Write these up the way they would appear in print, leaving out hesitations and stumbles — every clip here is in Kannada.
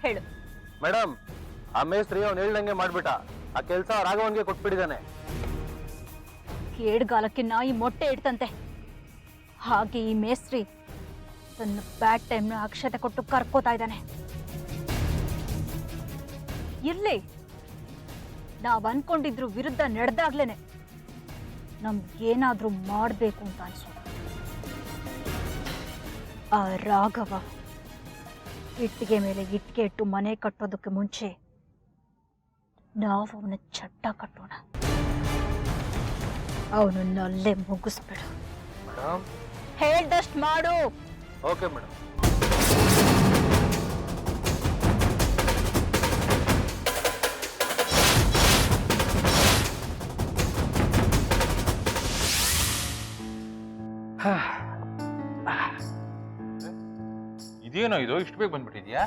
ಹೇಳು. ಮೇಡಮ್, ಆ ಮೇಸ್ತ್ರಿ ಅವ್ನು ಹೇಳ್ದಂಗೆ ಮಾಡ್ಬಿಟ್ಟ. ಆ ಕೆಲಸ ರಾಘವನ್ಗೆ ಕೊಟ್ಬಿಟ್ಟಿದ್ದಾನೆ. ಕೇಡ್ಗಾಲಕ್ಕೆ ನಾಯಿ ಮೊಟ್ಟೆ ಇಡ್ತಂತೆ. ಹಾಗೆ ಈ ಮೇಸ್ತ್ರಿ ತನ್ನ ಬ್ಯಾಡ್ ಟೈಮ್ನ ಅಕ್ಷತೆ ಕೊಟ್ಟು ಕರ್ಕೋತಾ ಇದ್ದಾನೆ. ಇರ್ಲಿ, ನಾವ್ ಅನ್ಕೊಂಡಿದ್ರು ವಿರುದ್ಧ ನಡೆದಾಗ್ಲೇನೆ ನಮ್ಗೇನಾದ್ರೂ ಮಾಡ್ಬೇಕು ಅಂತ ಅನ್ಸೋದು. ಆ ರಾಘವ ಇಟ್ಟಿಗೆ ಮೇಲೆ ಇಟ್ಟಿಗೆ ಇಟ್ಟು ಮನೆ ಕಟ್ಟೋದಕ್ಕೆ ಮುಂಚೆ ನಾವು ಅವನ ಚಟ್ಟ ಕಟ್ಟೋಣ. ಅವನನ್ನ ಅಲ್ಲೇ ಮುಗಿಸ್ಬಿಡು. ಮೇಡಮ್, ಹೇಳ್ದಷ್ಟು ಮಾಡು. Okay madam. ಇದೇನೋ ಇದು ಇಷ್ಟು ಬೇಗ ಬಂದ್ಬಿಟ್ಟಿದ್ಯಾ?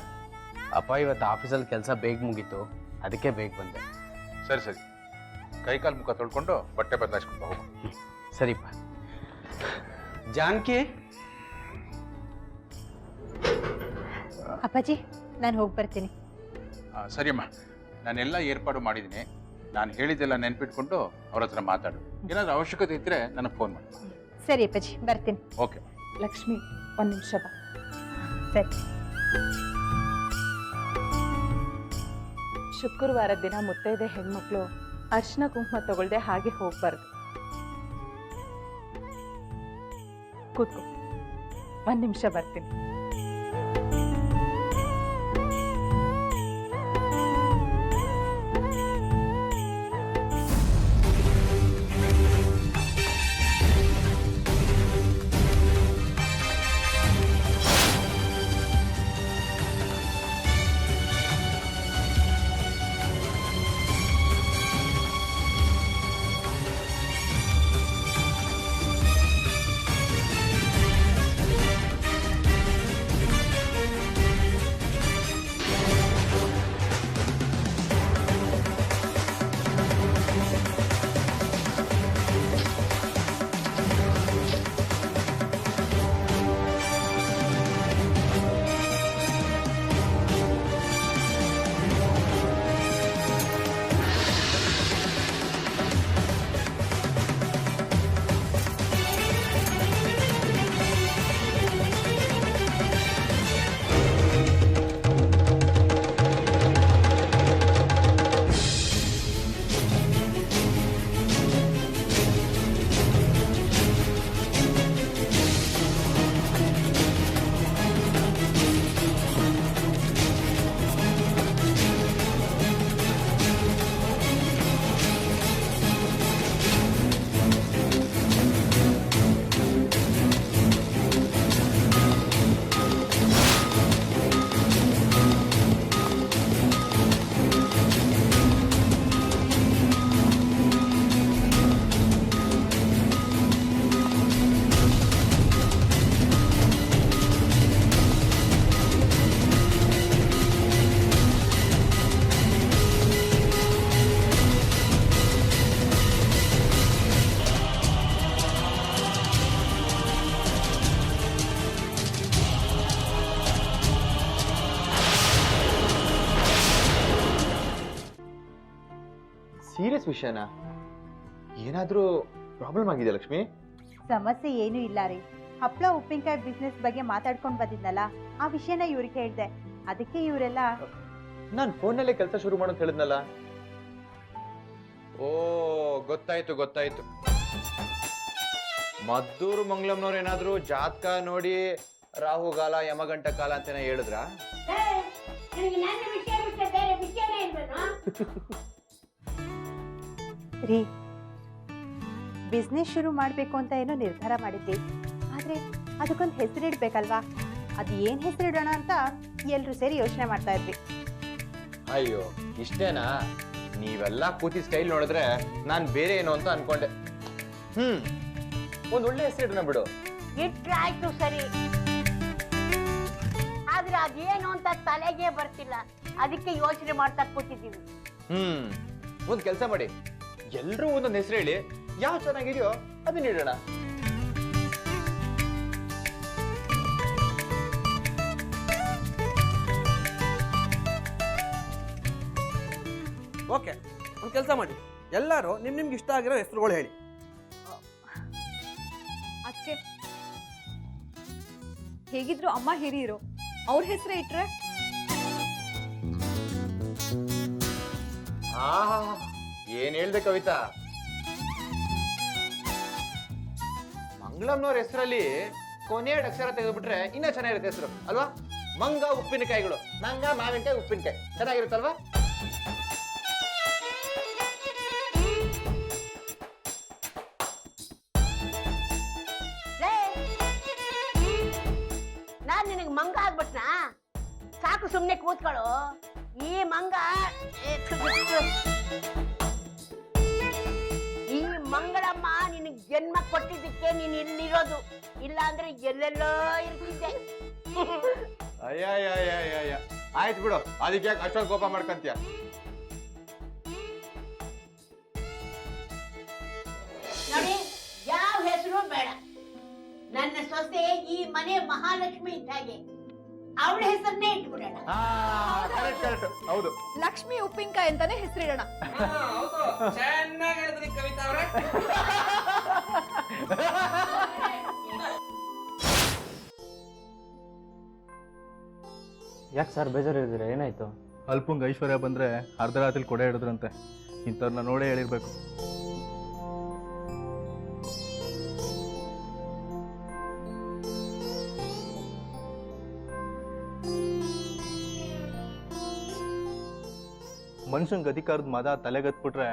ಅಪ್ಪ ಇವತ್ತು ಆಫೀಸಲ್ಲಿ ಕೆಲಸ ಬೇಗ ಮುಗೀತು, ಅದಕ್ಕೆ ಬೇಗ ಬಂದೆ. ಸರಿ ಸರಿ, ಕೈಕಾಲು ಮುಖ ತೊಳ್ಕೊಂಡು ಬಟ್ಟೆ ಬದಲಾಯಿಸ್ಕೊಂಡು ಹೋಗು. ಸರಿಪ್ಪ. ಜಾನಕಿ, ಅಪ್ಪಾಜಿ ನಾನು ಹೋಗಿ ಬರ್ತೀನಿ. ಸರಿಯಮ್ಮ, ನಾನೆಲ್ಲ ಏರ್ಪಾಡು ಮಾಡಿದ್ದೀನಿ. ನಾನು ಹೇಳಿದ್ದೆಲ್ಲ ನೆನ್ಪಿಟ್ಕೊಂಡು ಅವ್ರ ಹತ್ರ ಮಾತಾಡು. ಏನಾದರೂ ಅವಶ್ಯಕತೆ ಇದ್ದರೆ ನನಗೆ ಫೋನ್ ಮಾಡಿ. ಸರಿ ಅಪ್ಪಾಜಿ, ಬರ್ತೀನಿ. ಓಕೆ. ಲಕ್ಷ್ಮಿ, ಒಂದು ನಿಮಿಷ ಬಾ. ಸರಿ. ಶುಕ್ರವಾರದ ದಿನ ಮುತ್ತೈದೆ ಹೆಣ್ಮಕ್ಳು ಅರ್ಶಿನ ಕುಂಕುಮ ತಗೊಳ್ದೆ ಹಾಗೆ ಹೋಗ್ಬಾರ್ದು. ಕೂತ್ಕೋ, ಒಂದು ನಿಮಿಷ ಬರ್ತೀನಿ. ಸೀರಿಯಸ್ ವಿಷಯನಾ? ಏನಾದ್ರೂ ಪ್ರಾಬ್ಲಮ್ ಆಗಿದೆ ಲಕ್ಷ್ಮಿ? ಸಮಸ್ಯೆ ಏನೂ ಇಲ್ಲ ರೀ. ಹಪ್ಪಳ ಉಪ್ಪಿನಕಾಯಿ ಬಿಸ್ನೆಸ್ ಬಗ್ಗೆ ಮಾತಾಡ್ಕೊಂಡು ಬಂದಿದ್ನಲ್ಲ, ಆ ವಿಷಯನ ಇವ್ರಿಗೆ ಹೇಳಿದೆ. ಅದಕ್ಕೆ ಇವರೆಲ್ಲ ನಾನು ಫೋನ್ನಲ್ಲೇ ಕೆಲಸ ಶುರು ಮಾಡೋದು ಹೇಳಿದ್ನಲ್ಲ. ಓ, ಗೊತ್ತಾಯ್ತು ಗೊತ್ತಾಯ್ತು. ಮದ್ದೂರು ಮಂಗಳಂನವ್ರು ಏನಾದ್ರು ಜಾತಕ ನೋಡಿ ರಾಹುಗಾಲ ಯಮಗಂಟ ಕಾಲ ಅಂತ ಹೇಳಿದ್ರ? ರೀ, ಬಿಸ್ನೆಸ್ ಶುರು ಮಾಡಬೇಕು ಅಂತ ಏನೋ ನಿರ್ಧಾರ ಮಾಡಿದ್ವಿ. ಆದ್ರೆ ಅದಕ್ಕೊಂದು ಹೆಸರಿಡ್ಬೇಕಲ್ವಾ? ಅದು ಏನ್ ಹೆಸರಿಡೋಣ ಅಂತ ಎಲ್ರು ಸೇರಿ ಯೋಚನೆ ಮಾಡ್ತಾ ಇದ್ವಿ. ಅಯ್ಯೋ, ಇಷ್ಟೇನಾ? ನೀವೆಲ್ಲ ಕೂತಿ ಸ್ಟೈಲ್ ನೋಡಿದ್ರೆ ನಾನ್ ಬೇರೆ ಏನೋ ಅಂತ ಅನ್ಕೊಂಡೆ. ಒಂದ್ ಒಳ್ಳೆ ಹೆಸರಿಡೋಣ ಬಿಡು. ಇಟ್ರಾಯ್ತು ಸರಿ, ಆದ್ರೆ ಅದೇನು ಅಂತ ತಲೆಗೆ ಬರ್ತಿಲ್ಲ. ಅದಕ್ಕೆ ಯೋಚನೆ ಮಾಡ್ತಾ ಕೂತಿದ್ದೀವಿ. ಒಂದ್ ಕೆಲಸ ಮಾಡಿ, ಎಲ್ರೂ ಒಂದೊಂದು ಹೆಸರು ಹೇಳಿ, ಯಾವ ಚೆನ್ನಾಗಿದೆಯೋ ಅದನ್ನ ಇಡೋಣ. ಓಕೆ, ಒಂದು ಕೆಲಸ ಮಾಡಿ, ಎಲ್ಲರೂ ನಿಮ್ಗೆ ಇಷ್ಟ ಆಗಿರೋ ಹೆಸರುಗಳು ಹೇಳಿ. ಅದಕ್ಕೆ ಹೇಗಿದ್ರು ಅಮ್ಮ ಹಿರಿಯರು, ಅವ್ರ ಹೆಸರೇ ಇಟ್ರೆ. ಏನ್ ಹೇಳ್ದೆ ಕವಿತಾ, ಮಂಗಳಮ್ನವ್ರ ಹೆಸರಲ್ಲಿ ಕೊನೆಯ ಅಕ್ಷರ ತೆಗೆದುಬಿಟ್ರೆ ಇನ್ನೂ ಚೆನ್ನಾಗಿರುತ್ತೆ ಹೆಸರು ಅಲ್ವಾ? ಮಂಗ ಉಪ್ಪಿನಕಾಯಿಗಳು, ಮಂಗ ಮಾವಿನಕಾಯಿ ಉಪ್ಪಿನಕಾಯಿ, ಚೆನ್ನಾಗಿರುತ್ತಲ್ವಾ? ನಾನ್ ನಿನಗೆ ಮಂಗ ಆಗ್ಬಿಟ್ನಾ? ಸಾಕು, ಸುಮ್ನೆ ಕೂತ್ಕೊಳ್ಳು. ಈ ಮಂಗ ಈ ಮಂಗಳಮ್ಮ ನಿನಗೆ ಜನ್ಮ ಕೊಟ್ಟಿದ್ದಕ್ಕೆ ನೀನ್ ಇಲ್ಲಿರೋದು, ಇಲ್ಲ ಅಂದ್ರೆ ಎಲ್ಲೆಲ್ಲೋ ಇರ್ತಿದ್ದೆ. ಅಯ್ಯ ಆಯ್ತು ಬಿಡು, ಅದಕ್ಕೆ ಯಾಕೆ ಅಷ್ಟೊಂದು ಕೋಪ ಮಾಡ್ಕೊಂತೀಯ? ನೋಡಿ, ಯಾವ ಹೆಸರು ಬೇಡ. ನನ್ನ ಸೊಸೆ ಈ ಮನೆ ಮಹಾಲಕ್ಷ್ಮಿ ಇದ್ದಾಗೆ, ಅವಳ ಹೆಸರನ್ನೇ ಇಟ್ಬಿಡೋಣ. ಕರೆಕ್ಟ್, ಹೌದು. ಲಕ್ಷ್ಮಿ ಉಪ್ಪಿನಕಾಯಿ ಅಂತಾನೆ ಹೆಸರಿಡೋಣ. ಚೆನ್ನಾಗಿ ಹೇಳಿದ್ರಿ ಕವಿತಾ ಅವರೇ. ಯಾಕೆ ಸರ್ ಬೇಜಾರಿದ್ದೀರಾ? ಏನಾಯ್ತು? ಅಲ್ಪಂಗ್ ಐಶ್ವರ್ಯ ಬಂದ್ರೆ ಅರ್ಧ ರಾತ್ರಿ ಕೊಡೆ ಹಿಡಿದ್ರಂತೆ. ಇಂಥವ್ರನ್ನ ನೋಡೇ ಹೇಳಿರ್ಬೇಕು. ಮನುಷ್ಯಂಗೆ ಅಧಿಕಾರದ ಮದ ತಲೆಗತ್ಬಿಟ್ರೆ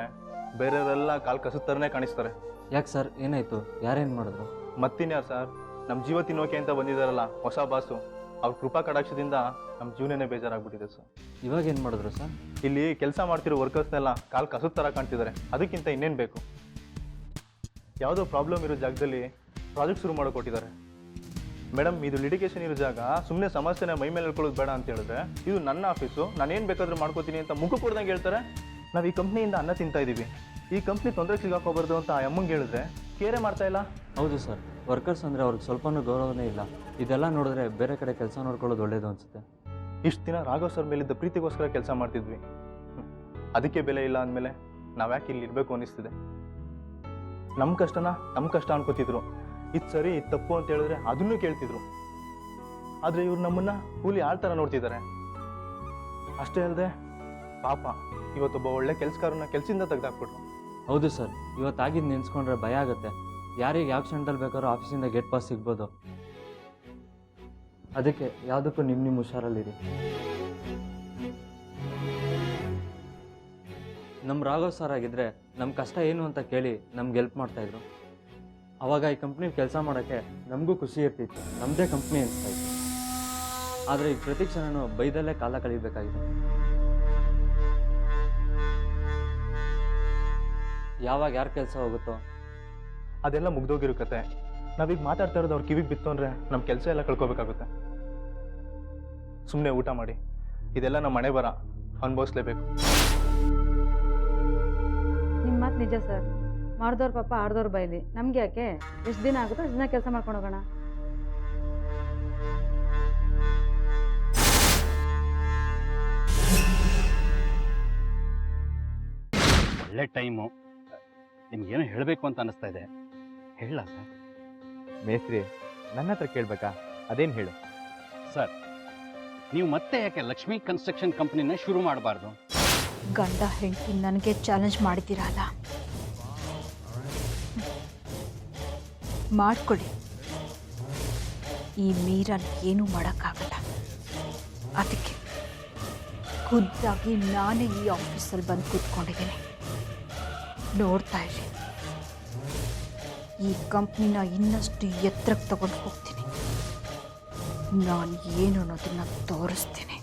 ಬೇರೆಯವರೆಲ್ಲ ಕಾಲ್ ಕಸುತ್ತರನೇ ಕಾಣಿಸ್ತಾರೆ. ಯಾಕೆ ಸರ್ ಏನಾಯ್ತು? ಯಾರೇನು ಮಾಡಿದ್ರು? ಮತ್ತಿನ್ಯಾರು ಸರ್, ನಮ್ಮ ಜೀವ ತಿನ್ನೋಕೆ ಅಂತ ಬಂದಿದ್ದಾರಲ್ಲ ಹೊಸ ಬಾಸು, ಅವ್ರ ಕೃಪಾ ಕಟಾಕ್ಷದಿಂದ ನಮ್ಮ ಜೀವನನೇ ಬೇಜಾರಾಗ್ಬಿಟ್ಟಿದೆ ಸರ್. ಇವಾಗ ಏನು ಮಾಡಿದ್ರು ಸರ್? ಇಲ್ಲಿ ಕೆಲಸ ಮಾಡ್ತಿರೋ ವರ್ಕರ್ಸ್ನೆಲ್ಲ ಕಾಲ್ ಕಸುತ್ತ ಥರ ಕಾಣ್ತಿದ್ದಾರೆ. ಅದಕ್ಕಿಂತ ಇನ್ನೇನು ಬೇಕು? ಯಾವುದೋ ಪ್ರಾಬ್ಲಮ್ ಇರೋ ಜಾಗದಲ್ಲಿ ಪ್ರಾಜೆಕ್ಟ್ ಶುರು ಮಾಡಿಕೊಟ್ಟಿದ್ದಾರೆ. ಮೇಡಮ್, ಇದು ಲಿಟಿಗೇಷನ್ ಇರೋ ಜಾಗ, ಸುಮ್ಮನೆ ಸಮಸ್ಯೆನ ಮೈ ಮೇಲೆ ಹೇಳ್ಕೊಳ್ಳೋದು ಬೇಡ ಅಂತ ಹೇಳಿದ್ರೆ, ಇದು ನನ್ನ ಆಫೀಸು, ನಾನೇನು ಬೇಕಾದರೂ ಮಾಡ್ಕೋತೀನಿ ಅಂತ ಮುಖ ಕೊಡ್ದಂಗೆ ಹೇಳ್ತಾರೆ. ನಾವು ಈ ಕಂಪ್ನಿಯಿಂದ ಅನ್ನ ತಿಂತಾ ಇದ್ದೀವಿ, ಈ ಕಂಪ್ನಿ ತೊಂದರೆ ಸಿಗಾಕೋಬಾರ್ದು ಅಂತ ಆ ಅಮ್ಮಂಗೆ ಹೇಳಿದ್ರೆ ಕೇರೆ ಮಾಡ್ತಾ ಇಲ್ಲ. ಹೌದು ಸರ್, ವರ್ಕರ್ಸ್ ಅಂದರೆ ಅವ್ರಿಗೆ ಸ್ವಲ್ಪನೂ ಗೌರವನೇ ಇಲ್ಲ. ಇದೆಲ್ಲ ನೋಡಿದ್ರೆ ಬೇರೆ ಕಡೆ ಕೆಲಸ ನೋಡ್ಕೊಳ್ಳೋದು ಒಳ್ಳೇದು ಅನಿಸುತ್ತೆ. ಇಷ್ಟು ದಿನ ರಾಘವ್ ಸರ್ ಮೇಲಿದ್ದ ಪ್ರೀತಿಗೋಸ್ಕರ ಕೆಲಸ ಮಾಡ್ತಿದ್ವಿ, ಅದಕ್ಕೆ ಬೆಲೆ ಇಲ್ಲ ಅಂದಮೇಲೆ ನಾವು ಯಾಕೆ ಇಲ್ಲಿ ಇರಬೇಕು ಅನ್ನಿಸ್ತಿದೆ. ನಮ್ಮ ಕಷ್ಟನ ನಮ್ಮ ಕಷ್ಟ ಅನ್ಕೋತಿದ್ರು. ಇದು ಸರಿ ಇದು ತಪ್ಪು ಅಂತ ಹೇಳಿದ್ರೆ ಅದನ್ನೂ ಕೇಳ್ತಿದ್ರು. ಆದರೆ ಇವ್ರು ನಮ್ಮನ್ನ ಕೂಲಿ ಆಳ್ತಾರ ನೋಡ್ತಿದ್ದಾರೆ. ಅಷ್ಟೇ ಅಲ್ಲದೆ ಪಾಪ ಇವತ್ತೊಬ್ಬ ಒಳ್ಳೆ ಕೆಲಸಗಾರನ ಕೆಲಸದಿಂದ ತೆಗೆದಾಕ್ಬಿಟ್ರು. ಹೌದು ಸರ್, ಇವತ್ತಾಗಿದ್ದು ನೆನೆಸ್ಕೊಂಡ್ರೆ ಭಯ ಆಗುತ್ತೆ. ಯಾರಿಗೆ ಯಾವ ಕ್ಷಣದಲ್ಲಿ ಬೇಕಾದ್ರೂ ಆಫೀಸಿಂದ ಗೇಟ್ ಪಾಸ್ ಸಿಗ್ಬೋದು. ಅದಕ್ಕೆ ಯಾವುದಕ್ಕೂ ನಿಮ್ಮ ಹುಷಾರಲ್ಲಿರಿ. ನಮ್ಮ ರಾಘವ್ ಸರ್ ಆಗಿದ್ರೆ ನಮ್ಮ ಕಷ್ಟ ಏನು ಅಂತ ಕೇಳಿ ನಮ್ಗೆ ಹೆಲ್ಪ್ ಮಾಡ್ತಾಯಿದ್ರು. ಅವಾಗ ಈ ಕಂಪ್ನಿ ಕೆಲಸ ಮಾಡೋಕ್ಕೆ ನಮಗೂ ಖುಷಿ ಇರ್ತಿತ್ತು, ನಮ್ಮದೇ ಕಂಪ್ನಿ ಅನಿಸ್ತಾಯಿತ್ತು. ಆದರೆ ಈಗ ಪ್ರತಿ ಕ್ಷಣನೂ ಬೈದಲ್ಲೇ ಕಾಲ ಕಳೀಬೇಕಾಗಿದೆ. ಯಾವಾಗ ಯಾರ ಕೆಲಸ ಹೋಗುತ್ತೋ ಅದೆಲ್ಲ ಮುಗ್ದೋಗಿರೋ ಕತೆ. ನಾವೀಗ ಮಾತಾಡ್ತಾ ಇರೋದು ಅವ್ರ ಕಿವಿಗೆ ಬಿತ್ತು ಅಂದರೆ ನಮ್ಮ ಕೆಲಸ ಎಲ್ಲ ಕಳ್ಕೊಬೇಕಾಗುತ್ತೆ. ಸುಮ್ಮನೆ ಊಟ ಮಾಡಿ, ಇದೆಲ್ಲ ನಮ್ಮ ಮನೆ ಬರ, ಅನುಭವಿಸ್ಲೇಬೇಕು. ನಿಮ್ಮ ಮಾತು ನಿಜ ಸರ್. ಮಾಡ್ದವ್ರ ಪಾಪ ಆಡ್ದವ್ರ ಬೈಲಿ, ನಮ್ಗೆ ಯಾಕೆ? ಎಷ್ಟು ದಿನ ಆಗುತ್ತೋ ಅಷ್ಟು ದಿನ ಕೆಲಸ ಮಾಡ್ಕೊಂಡು ಹೋಗೋಣ. ಒಳ್ಳೆ ಟೈಮು. ನಿಮ್ಗೇನೋ ಹೇಳಬೇಕು ಅಂತ ಅನ್ನಿಸ್ತಾ ಇದೆ, ಹೇಳ ಸರ್? ಮೇಸ್ತ್ರಿ, ನನ್ನ ಹತ್ರ ಕೇಳಬೇಕಾ? ಅದೇನು ಹೇಳು ಸರ್. ನೀವು ಮತ್ತೆ ಯಾಕೆ ಲಕ್ಷ್ಮಿ ಕನ್ಸ್ಟ್ರಕ್ಷನ್ ಕಂಪ್ನಿನ ಶುರು ಮಾಡಬಾರ್ದು? ಗಂಡ ಹೆಂಡತಿ ನನಗೆ ಚಾಲೆಂಜ್ ಮಾಡಿದ್ದೀರಲ್ಲ, ಮಾಡ್ಕೊಳ್ಳಿ. ಈ ಮೀರನ್ ಏನೂ ಮಾಡೋಕ್ಕಾಗಲ್ಲ. ಅದಕ್ಕೆ ಖುದ್ದಾಗಿ ನಾನೇ ಈ ಆಫೀಸಲ್ಲಿ ಬಂದು ಕೂತ್ಕೊಂಡಿದ್ದೀನಿ. ನೋಡ್ತಾ ಇರಿ, ಈ ಕಂಪ್ನಿನ ಇನ್ನಷ್ಟು ಎತ್ತರಕ್ಕೆ ತಗೊಂಡು ಹೋಗ್ತೀನಿ. ನಾನು ಏನು ಅನ್ನೋದನ್ನ ತೋರಿಸ್ತೀನಿ.